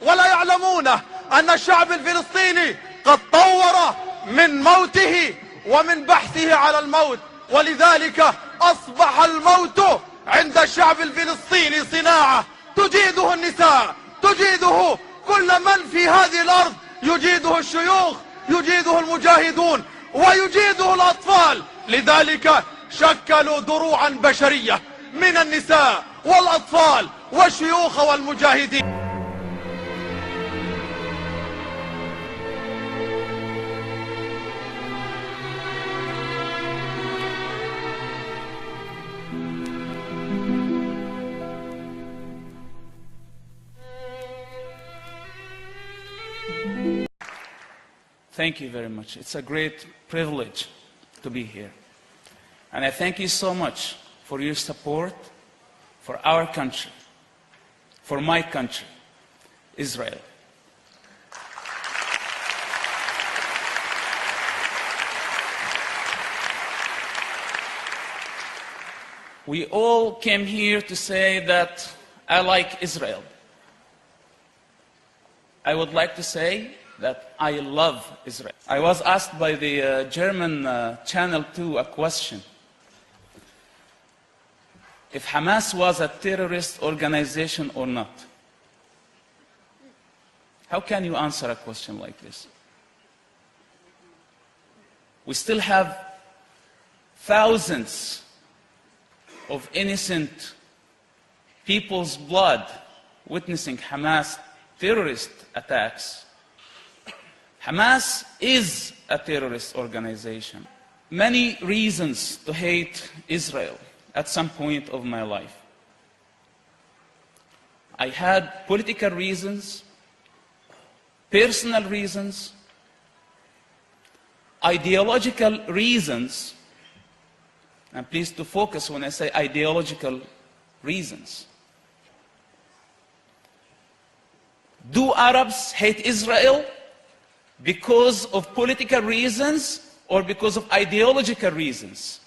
ولا يعلمون أن الشعب الفلسطيني قد طور من موته ومن بحثه على الموت، ولذلك أصبح الموت عند الشعب الفلسطيني صناعة تجيده النساء، تجيده كل من في هذه الأرض، يجيده الشيوخ، يجيده المجاهدون، ويجيده الأطفال. لذلك شكلوا دروعا بشرية من النساء والأطفال والشيوخ والمجاهدين. Thank you very much. It's a great privilege to be here. And I thank you so much for your support for our country, for my country, Israel. We all came here to say that I like Israel. I would like to say that I love Israel. I was asked by the German Channel 2 a question. If Hamas was a terrorist organization or not. How can you answer a question like this? We still have thousands of innocent people's blood witnessing Hamas terrorist attacks. Hamas is a terrorist organization. Many reasons to hate Israel at some point of my life. I had political reasons, personal reasons, ideological reasons, and please to focus when I say ideological reasons. Do Arabs hate Israel because of political reasons or because of ideological reasons?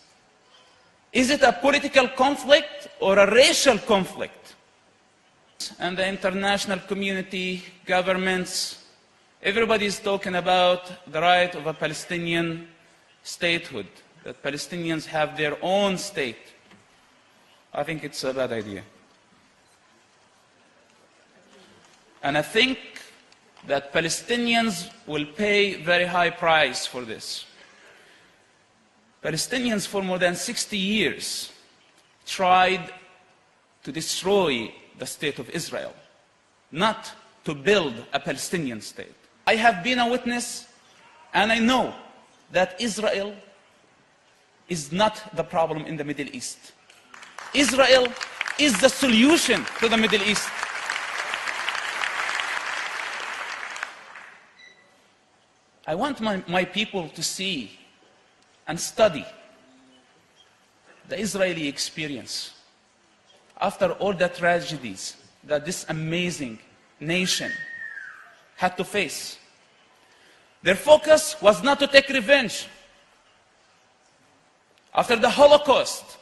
Is it a political conflict or a racial conflict? And the international community, governments, everybody is talking about the right of a Palestinian statehood, that Palestinians have their own state. I think it's a bad idea. And I think that Palestinians will pay very high price for this. Palestinians for more than 60 years tried to destroy the state of Israel, not to build a Palestinian state. I have been a witness and I know that Israel is not the problem in the Middle East. Israel is the solution to the Middle East. I want my people to see and study the Israeli experience after all the tragedies that this amazing nation had to face. Their focus was not to take revenge. After the Holocaust,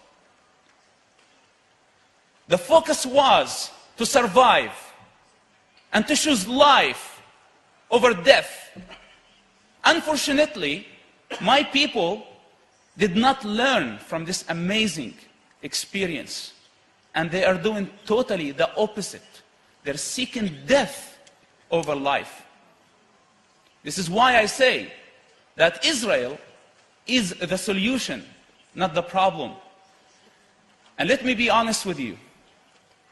the focus was to survive and to choose life over death. Unfortunately, my people did not learn from this amazing experience, and they are doing totally the opposite. They're seeking death over life. This is why I say that Israel is the solution, not the problem. And let me be honest with you.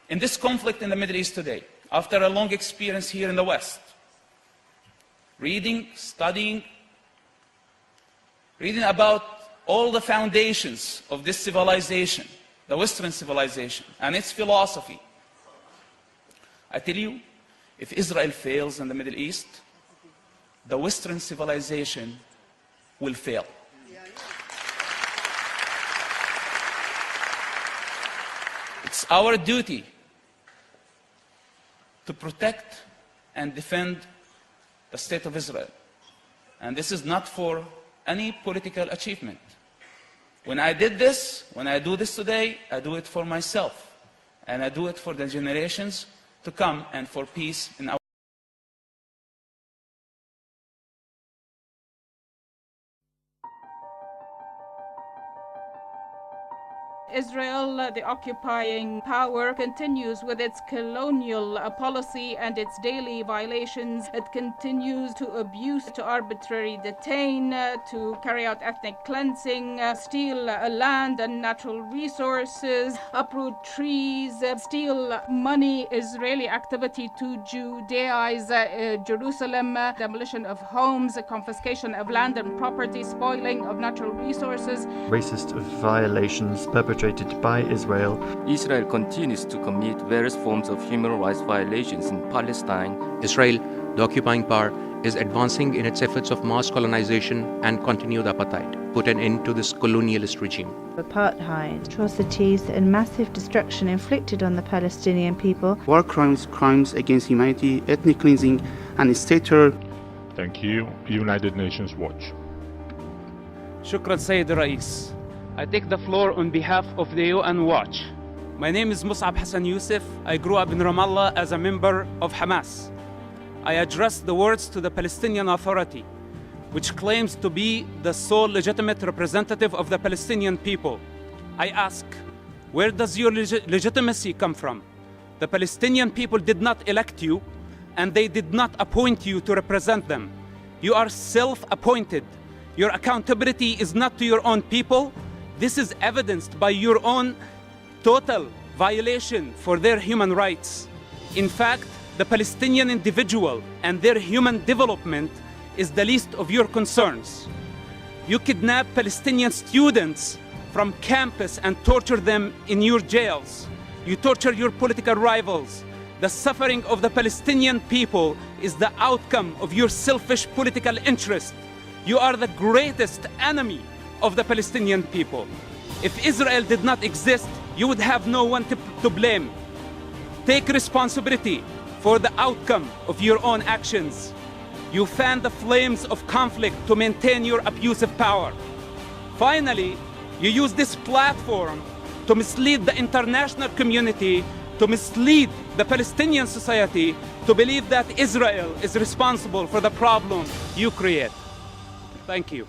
In this conflict in the Middle East today, after a long experience here in the West, reading, studying, reading about all the foundations of this civilization, the Western civilization, and its philosophy, I tell you, if Israel fails in the Middle East, the Western civilization will fail. It's our duty to protect and defend the state of Israel. And this is not for any political achievement. When I did this, when I do this today, I do it for myself. And I do it for the generations to come and for peace in our Israel, the occupying power, continues with its colonial policy and its daily violations. It continues to abuse, to arbitrarily detain, to carry out ethnic cleansing, steal land and natural resources, uproot trees, steal money, Israeli activity to Judaize Jerusalem, demolition of homes, confiscation of land and property, spoiling of natural resources. Racist violations perpetrated by Israel. Israel continues to commit various forms of human rights violations in Palestine. Israel, the occupying power, is advancing in its efforts of mass colonization and continued apartheid, put an end to this colonialist regime. Apartheid, atrocities and massive destruction inflicted on the Palestinian people. War crimes, crimes against humanity, ethnic cleansing and state terror. Thank you, United Nations Watch. Shukran Sayyid Rais. I take the floor on behalf of the UN Watch. My name is Mus'ab Hassan Youssef. I grew up in Ramallah as a member of Hamas. I address the words to the Palestinian Authority, which claims to be the sole legitimate representative of the Palestinian people. I ask, where does your legitimacy come from? The Palestinian people did not elect you, and they did not appoint you to represent them. You are self-appointed. Your accountability is not to your own people. This is evidenced by your own total violation for their human rights. In fact, the Palestinian individual and their human development is the least of your concerns. You kidnap Palestinian students from campus and torture them in your jails. You torture your political rivals. The suffering of the Palestinian people is the outcome of your selfish political interest. You are the greatest enemy of the Palestinian people. If Israel did not exist, you would have no one to blame. Take responsibility for the outcome of your own actions. You fan the flames of conflict to maintain your abusive power. Finally, you use this platform to mislead the international community, to mislead the Palestinian society, to believe that Israel is responsible for the problem you create. Thank you.